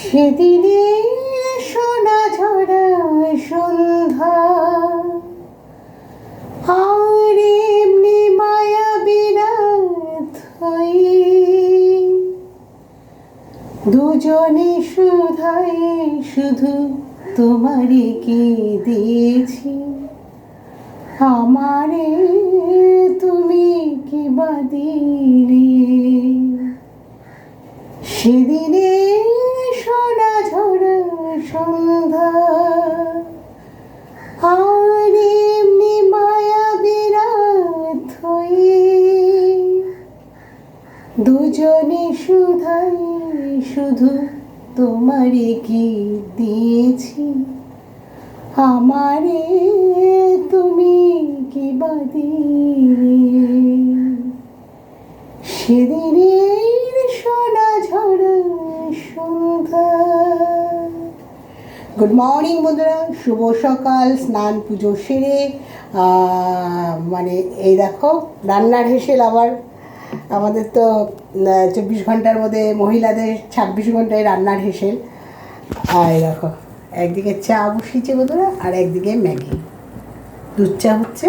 সেদিনে সোনা ঝরা সন্ধ্যা আর এমনি মায়া বিরাত হয়ে দুজনে শুধাই শুধু তোমারই কি দিয়েছি আমারে তুমি কি বা দিলে সেদিনে সোনা ঝরা সন্ধ্যা আর এমনি মায়া বিরাত হয়ে দুজনে শুধাই শুধু তোমারে কি দিয়েছি আমারে তুমি কি বা দিলে সেদিনের সোনা ঝরা সন্ধ্যা। গুড মর্নিং বন্ধুরা, শুভ সকাল। স্নান পুজো সেরে মানে এই দেখো রান্নার হেসেল। আবার আমাদের তো 24 ঘন্টার মধ্যে মহিলাদের 26 ঘন্টায় রান্নার হেসেল। আর দেখো একদিকে চা বসিয়েছে বন্ধুরা আর একদিকে ম্যাগি, দুধ চা হচ্ছে।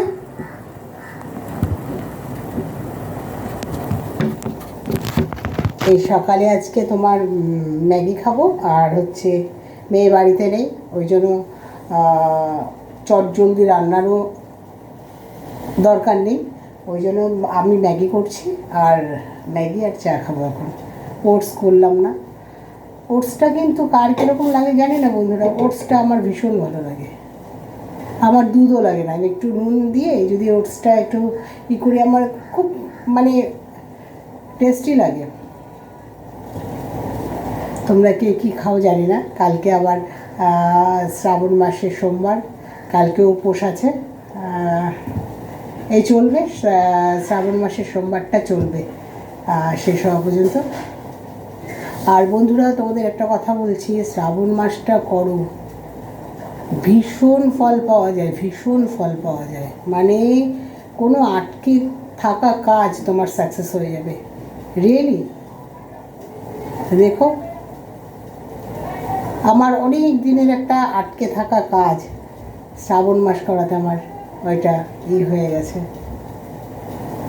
এই সকালে আজকে তোমার ম্যাগি খাবো আর হচ্ছে মেয়ে বাড়িতে নেই, ওই জন্য চটজলদি রান্নারও দরকার নেই, ওই জন্য আমি ম্যাগি করছি আর ম্যাগি আর চা খাবো। এখন ওটস করলাম না। ওটসটা কিন্তু কার কীরকম লাগে জানি না বন্ধুরা, ওটসটা আমার ভীষণ ভালো লাগে। আমার দুধও লাগে না, আমি একটু নুন দিয়ে যদি ওটসটা একটু করি আমার খুব মানে টেস্টি লাগে। তোমরা কে কী খাও জানি না। কালকে আবার শ্রাবণ মাসের সোমবার, কালকে উপোস আছে। এই চলবে শ্রাবণ মাসের সোমবারটা চলবে শেষ হওয়া পর্যন্ত। আর বন্ধুরা তোমাদের একটা কথা বলছি, শ্রাবণ মাসটা করো, ভীষণ ফল পাওয়া যায়, ভীষণ ফল পাওয়া যায়। মানে কোনো আটকে থাকা কাজ তোমার সাকসেস হয়ে যাবে, রিয়েলি। দেখো আমার অনেক দিনের একটা আটকে থাকা কাজ শ্রাবণ মাস করাতে আমার ওইটা হয়ে গেছে।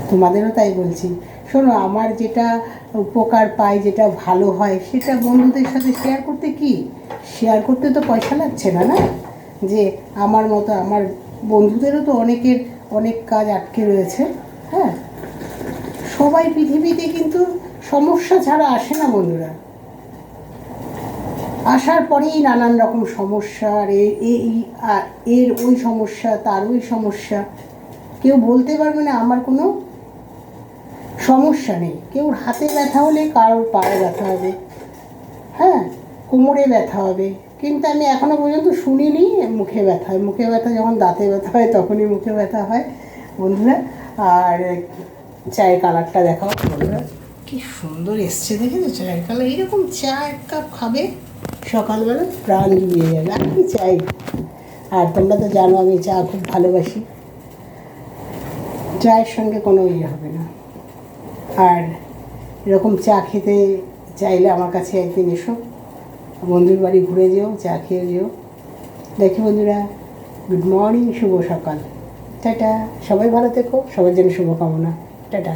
তোমাদেরও তাই বলছি। শোনো, আমার যেটা উপকার পাই, যেটা ভালো হয়, সেটা বন্ধুদের সাথে শেয়ার করতে তো পয়সা লাগছে না, না? যে আমার মতো আমার বন্ধুদেরও তো অনেকের অনেক কাজ আটকে রয়েছে। হ্যাঁ, সবাই পৃথিবীতে কিন্তু সমস্যা ছাড়া আসে না বন্ধুরা। আসার পরেই নানান রকম সমস্যা, আর এর ওই সমস্যা, তার ওই সমস্যা। কেউ বলতে পারবে না আমার কোনো সমস্যা নেই। কেউর হাতে ব্যথা হলে কারোর পায়ে ব্যথা হবে, হ্যাঁ, কোমরে ব্যথা হবে, কিন্তু আমি এখনও পর্যন্ত শুনিনি মুখে ব্যথা হয়। মুখে ব্যথা যখন দাঁতে ব্যথা হয় তখনই মুখে ব্যথা হয় বন্ধুরা। আর চায়ের কালারটা দেখাও বন্ধুরা, কি সুন্দর এসছে, দেখেছো চায়ের কালার? এইরকম চা এক কাপ খাবে সকালবেলা, প্রাণ জুড়িয়ে যাবে। আর কি চাই? আর তোমরা তো জানো আমি চা খুব ভালোবাসি, চায়ের সঙ্গে কোনো হবে না। আর এরকম চা খেতে চাইলে আমার কাছে একদিন এসো, বন্ধুর বাড়ি ঘুরে যেও, চা খেয়ে যেও। দেখি বন্ধুরা, গুড মর্নিং, শুভ সকাল, টাটা। সবাই ভালো থেকো, সবার জন্য শুভকামনা, টাটা।